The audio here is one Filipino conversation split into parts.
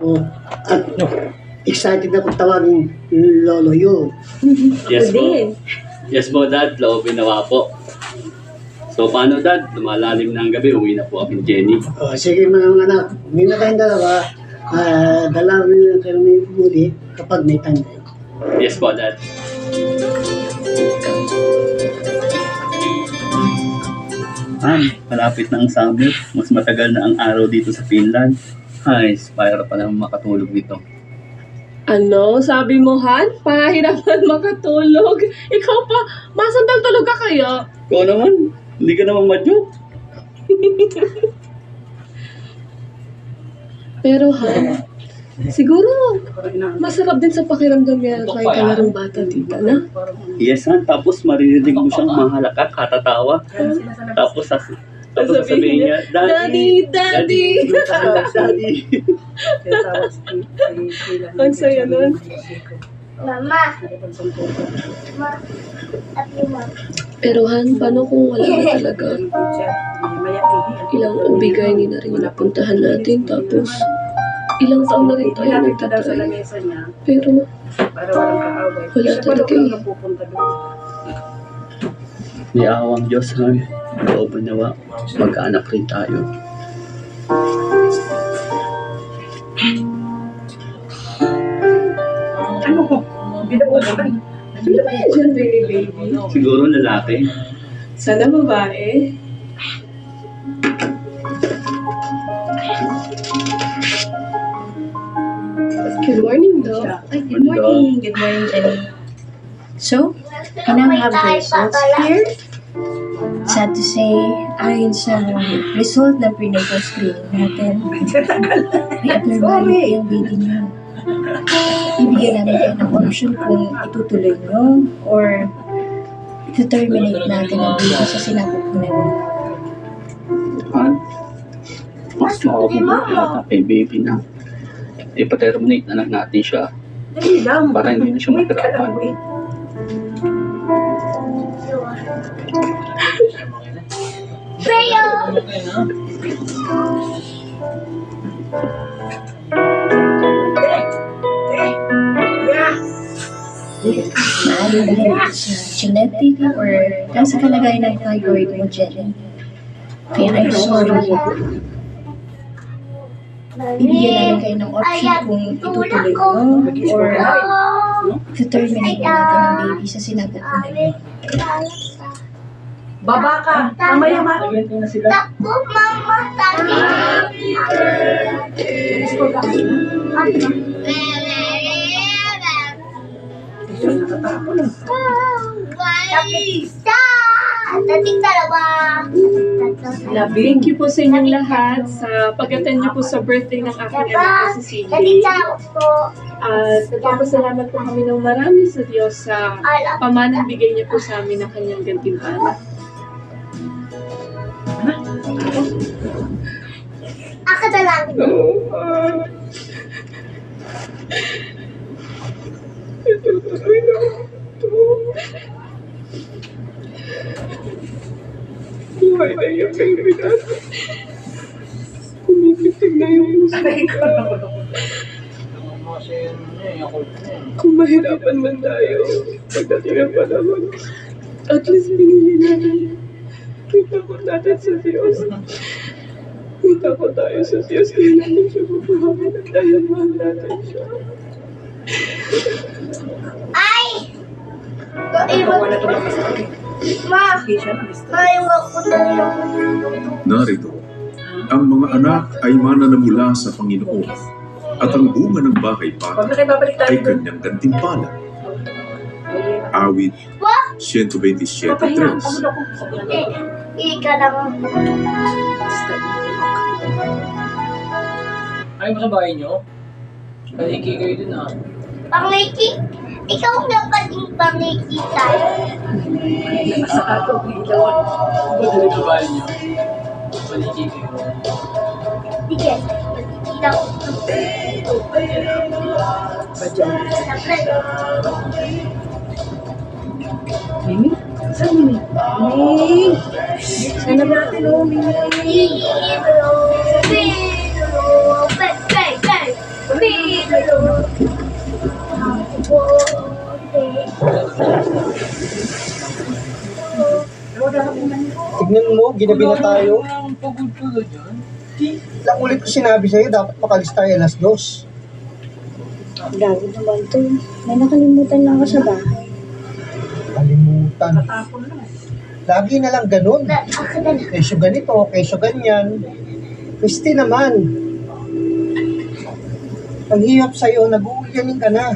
Oh, at excited na kung tawagin Lolo yun. Yes Ako po. din. Yes po, Dad. Loobin nawa po. So, paano, Dad? Lumalalim na ang gabi. Uwi na po kami ni Jenny. Oh, sige mga anak, hindi na tayong dalawa. Dalawin na kayo may muli kapag may time tayo. Yes po, Dad. Malapit na ang summer. Mas matagal na ang araw dito sa Finland. Ay, inspire pa naman makatulog dito. Ano? Sabi mo, Han? Pahirapan makatulog. Ikaw pa, masandal tulog ka kaya? Ikaw naman, hindi ka naman ma-joke. Pero Han, siguro masarap din sa pakiramdam niya kay kalarong bata dito, na? Yes, Han. Tapos maririnig mo siyang mahalakak, katatawa. Tapos sasabihin niya, Daddy! Daddy! Daddy! Ang saya nun. Mama. Pero Han, paano kung wala na talaga? Ilang ubigay na rin yung napuntahan natin, tapos ilang taon na rin tayo nagtatry. Pero wala talaga eh. May awang Diyos, Han. Loob nawa, mag-anak rin tayo. Ano ko? Binausan. Ano ba yan dyan, baby? Siguro lalaki. Sana babae. Good morning, Doc. Ay, good morning. Good morning, Jenny. So, we now have the results here. Sad to say, ayon sa result ng prenatal screening natin, may abnormality yung baby niyo. Ibigyan namin kayo ng option kung itutuloy nyo or ito-terminate natin ang baby sa sinapupunan mo. Han, mas makakabot yata kay baby na. Ipaterminate na lang natin siya para hindi na siya matirapan. Prayo! Maaari dahil sa genetic or dahil sa kalagayan ng thyroid mo, Jenny. Kaya I'm sorry. Bibigyan namin kayo ng option kung itutuloy mo or ito-terminate na natin ang baby sa sinapupunan mo. Baba ka! Mamaya ma. Takbo, mama! Happy Tating dalawa! Thank you po sa inyong lahat sa pag-attend niyo po sa birthday ng aking anak na si Tating Cindy. dalawa po! At nagpapasalamat po kami ng marami sa Diyos sa pamanang bigay niya po sa amin ng kanyang gantimpala. Ako na lang! Itutuloy na ito. Buhay na yung baby natin. Kumikitig na yung puso ko. Kung mahirapan man tayo, pagdating ang panahon, at least binili natin. May takot natin sa Diyos. May takot tayo sa Diyos, kaya natin siya bubuhayin at dahil mahal natin siya. Ay! Ma! Ayaw ako na lang. Narito, ang mga anak ay mananamula sa Panginoon at ang bunga ng bahay pa ay kanyang gantimpala. Awit 127:3. Ika lang. Ay, mo sa bahay nyo? Kaliki kayo dun ah. Pangiki? Ikaw dapat yung pangiki tayo. Dali sa bahay nyo. Kaliki kayo. Sige, pangiki daw. Mimi? Saan Mimi? Mimi! Sana natin oh, Mimi! Bang, bang, bang! Tignan mo, ginabi na tayo. Ang pagod-pagod yan. Lang ulit ko sinabi sa'yo, dapat makalis tayo alas 2. Grabe naman to. May nakalimutan lang ako sa bahay. Kalimutan. Lagi na lang ganun. Kesyo ganito, kesyo ganyan. Christy naman. Ang hirap sa'yo, nag-uulyanin ka na.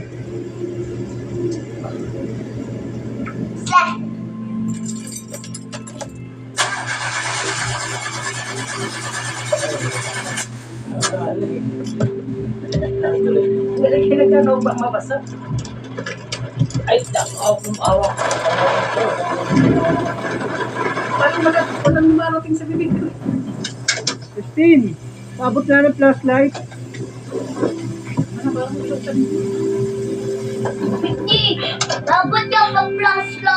Ay, ako kumawa. Walang marating sa bibig ko. Christine, abot na ng flashlight. Hindi! Dapat yung mag-flashlight!